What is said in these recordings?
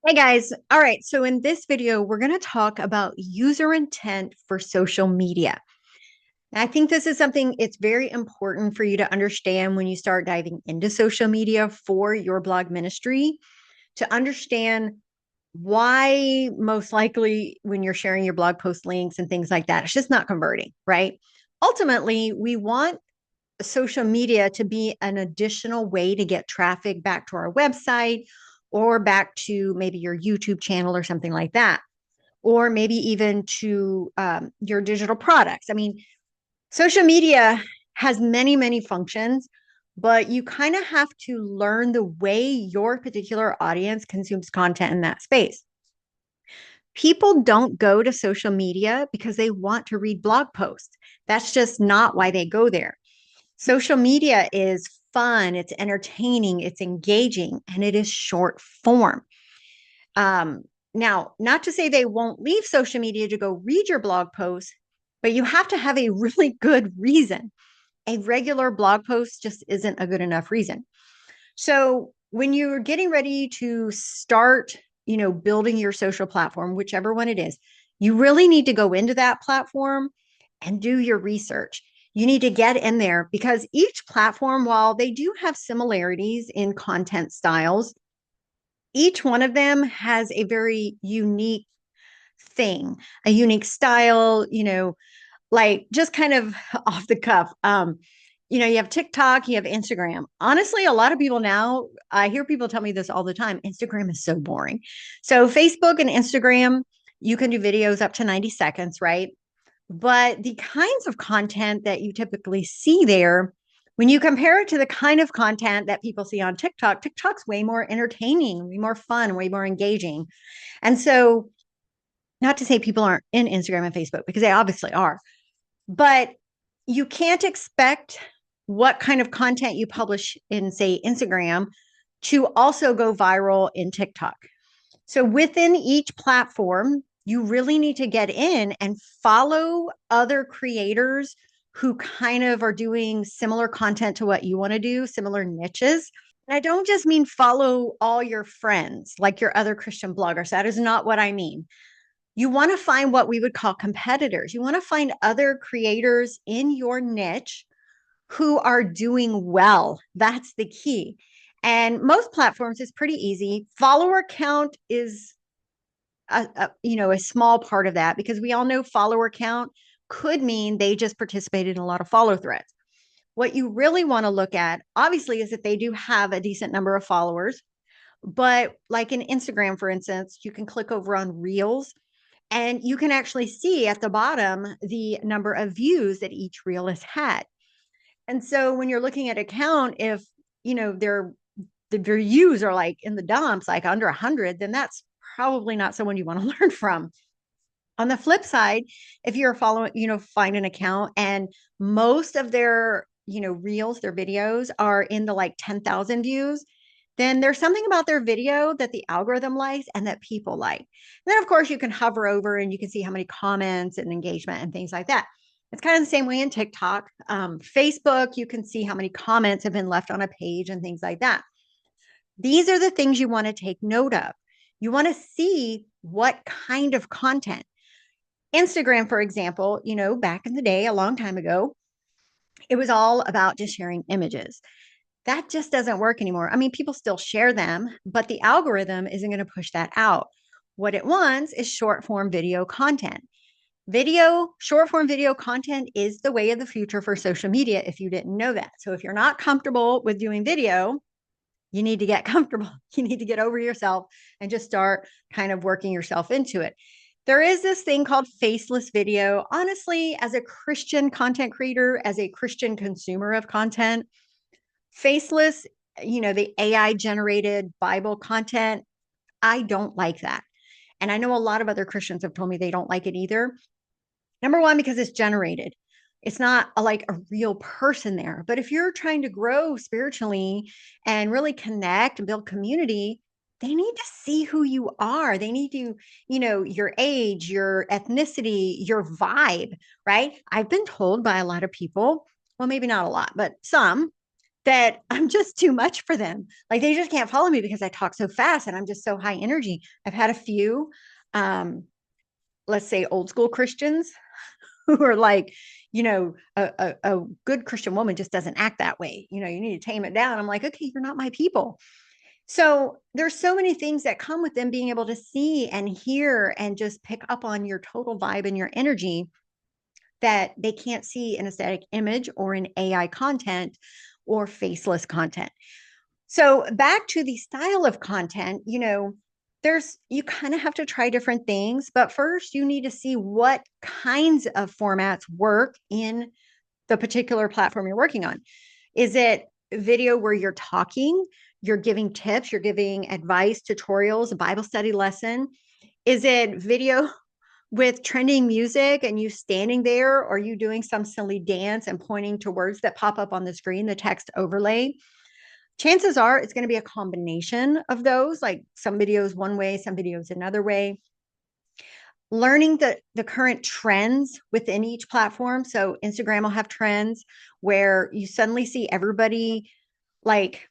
Hey guys. All right. So in this video, we're going to talk about user intent for social media. And I think this is something it's very important for you to understand when you start diving into social media for your blog ministry to understand why most likely when you're sharing your blog post links and things like that, it's just not converting, right? Ultimately, we want social media to be an additional way to get traffic back to our website or back to maybe your YouTube channel or something like that, or maybe even to your digital products. I mean, social media has many, many functions, but you kind of have to learn the way your particular audience consumes content in that space. People don't go to social media because they want to read blog posts. That's just not why they go there. Social media is fun, it's entertaining, it's engaging, and it is short form. Um, Now, not to say they won't leave social media to go read your blog post, but you have to have a really good reason. A regular blog post just isn't a good enough reason. So, when you're getting ready to start, building your social platform, whichever one it is, you really need to go into that platform and do your research. You need to get in there because each platform, while they do have similarities in content styles, each one of them has a very unique thing, a unique style, like just kind of off the cuff. You have TikTok, you have Instagram. Honestly, a lot of people now, I hear people tell me this all the time. Instagram is so boring. So, Facebook and Instagram, you can do videos up to 90 seconds, right? But the kinds of content that you typically see there, when you compare it to the kind of content that people see on TikTok, TikTok's way more entertaining, way more fun, way more engaging. And so, not to say people aren't in Instagram and Facebook because they obviously are, but you can't expect what kind of content you publish in, say, Instagram to also go viral in TikTok. So within each platform, you really need to get in and follow other creators who kind of are doing similar content to what you want to do, similar niches. And I don't just mean follow all your friends like your other Christian bloggers. That is not what I mean. You want to find what we would call competitors. You want to find other creators in your niche who are doing well. That's the key. And most platforms is pretty easy. Follower count is a small part of that because we all know follower count could mean they just participated in a lot of follow threads. What you really want to look at, obviously, is that they do have a decent number of followers. But like in Instagram, for instance, you can click over on Reels and you can actually see at the bottom the number of views that each reel has had. And so when you're looking at a count, if their views are like in the dumps, like under 100, then that's probably not someone you want to learn from. On the flip side, if you're following, find an account and most of their, reels, their videos are in the like 10,000 views, then there's something about their video that the algorithm likes and that people like. And then, of course, you can hover over and you can see how many comments and engagement and things like that. It's kind of the same way in TikTok. Facebook, you can see how many comments have been left on a page and things like that. These are the things you want to take note of. You want to see what kind of content. Instagram, for example, back in the day, a long time ago, it was all about just sharing images. That just doesn't work anymore. I mean, people still share them, but the algorithm isn't going to push that out. What it wants is short form video content. Short form video content is the way of the future for social media if you didn't know that. So if you're not comfortable with doing video, you need to get comfortable. You need to get over yourself and just start kind of working yourself into it. There is this thing called faceless video. Honestly, as a Christian content creator, as a Christian consumer of content, faceless, the AI generated Bible content, I don't like that. And I know a lot of other Christians have told me they don't like it either. Number one, because it's generated. It's not like a real person there. But if you're trying to grow spiritually and really connect and build community, they need to see who you are. They need to, your age, your ethnicity, your vibe, right? I've been told by a lot of people, well, maybe not a lot, but some, that I'm just too much for them. Like they just can't follow me because I talk so fast and I'm just so high energy. I've had a few, um, let's say old school Christians who are like, a good Christian woman just doesn't act that way. You need to tame it down. I'm like, okay, you're not my people. So there's so many things that come with them being able to see and hear and just pick up on your total vibe and your energy that they can't see in a static image or in AI content or faceless content. So back to the style of content, you kind of have to try different things, but first you need to see what kinds of formats work in the particular platform you're working on. Is it video where you're talking, you're giving tips, you're giving advice, tutorials, a Bible study lesson? Is it video with trending music and you standing there, or you doing some silly dance and pointing to words that pop up on the screen, the text overlay? Chances are it's going to be a combination of those, like some videos one way, some videos another way. Learning the current trends within each platform. So Instagram will have trends where you suddenly see everybody, like,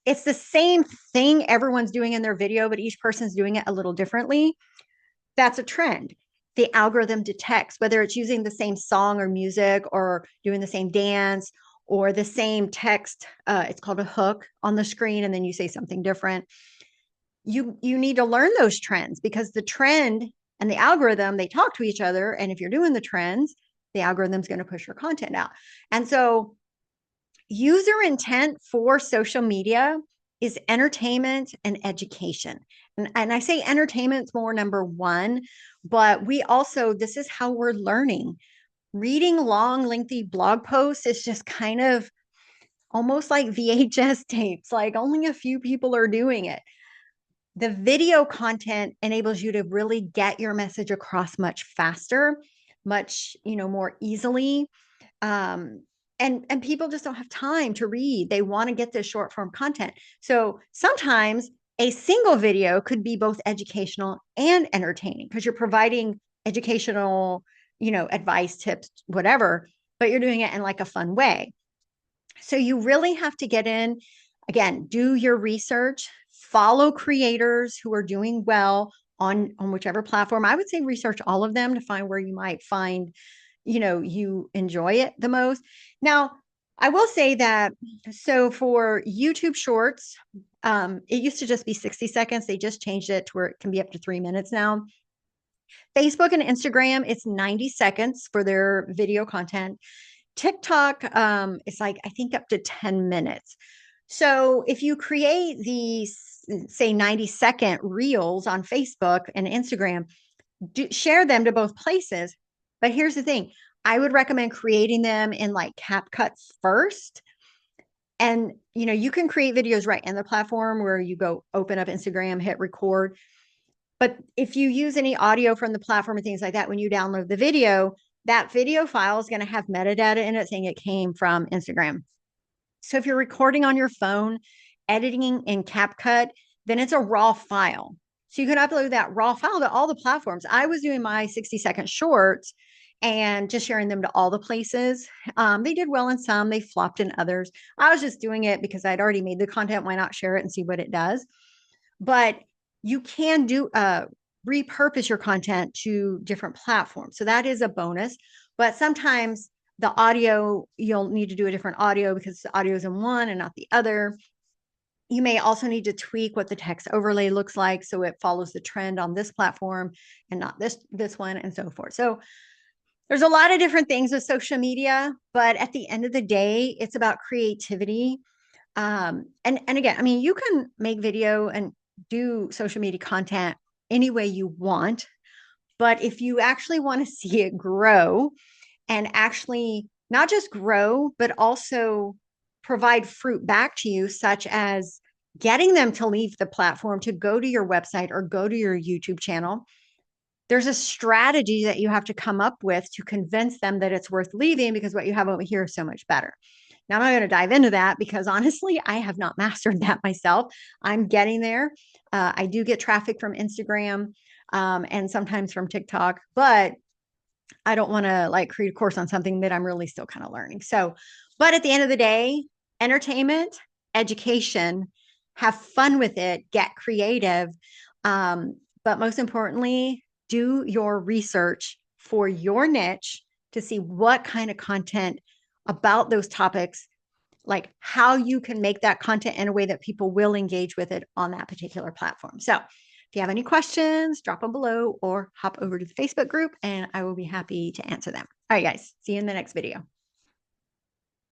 it's the same thing everyone's doing in their video, but each person's doing it a little differently. That's a trend. The algorithm detects whether it's using the same song or music or doing the same dance or the same text. It's called a hook on the screen, and then you say something different. You need to learn those trends, because the trend and the algorithm, they talk to each other. And if you're doing the trends, the algorithm's going to push your content out. And so user intent for social media is entertainment and education. And I say entertainment's more number one, but this is how we're learning. Reading long, lengthy blog posts is just kind of almost like VHS tapes, like only a few people are doing it. The video content enables you to really get your message across much faster, much, more easily. Um, and people just don't have time to read. They want to get this short form content. So sometimes a single video could be both educational and entertaining, because you're providing educational, advice, tips, whatever, but you're doing it in like a fun way. So you really have to get in, again, do your research, follow creators who are doing well on whichever platform. I would say research all of them to find where you might find, you enjoy it the most. Now, I will say that, so for YouTube Shorts, it used to just be 60 seconds. They just changed it to where it can be up to 3 minutes now. Facebook and Instagram, it's 90 seconds for their video content. TikTok, is like, I think up to 10 minutes. So if you create these, say, 90-second reels on Facebook and Instagram, share them to both places. But here's the thing, I would recommend creating them in like CapCut first. And you can create videos right in the platform where you go open up Instagram, hit record. But if you use any audio from the platform and things like that, when you download the video, that video file is going to have metadata in it saying it came from Instagram. So if you're recording on your phone, editing in CapCut, then it's a raw file. So you can upload that raw file to all the platforms. I was doing my 60-second shorts and just sharing them to all the places. They did well in some, they flopped in others. I was just doing it because I'd already made the content. Why not share it and see what it does? But you can repurpose your content to different platforms. So that is a bonus. But sometimes the audio, you'll need to do a different audio because the audio is in one and not the other. You may also need to tweak what the text overlay looks like so it follows the trend on this platform and not this one, and so forth. So there's a lot of different things with social media, but at the end of the day, it's about creativity. And again, I mean, you can make video and do social media content any way you want, but if you actually want to see it grow and actually not just grow, but also provide fruit back to you, such as getting them to leave the platform to go to your website or go to your YouTube channel, there's a strategy that you have to come up with to convince them that it's worth leaving, because what you have over here is so much better. Now, I'm not going to dive into that because honestly, I have not mastered that myself. I'm getting there. I do get traffic from Instagram, and sometimes from TikTok, but I don't want to like create a course on something that I'm really still kind of learning. So, but at the end of the day, entertainment, education, have fun with it, get creative. But most importantly, do your research for your niche to see what kind of content about those topics, like how you can make that content in a way that people will engage with it on that particular platform. So if you have any questions, drop them below or hop over to the Facebook group and I will be happy to answer them. All right, guys, see you in the next video.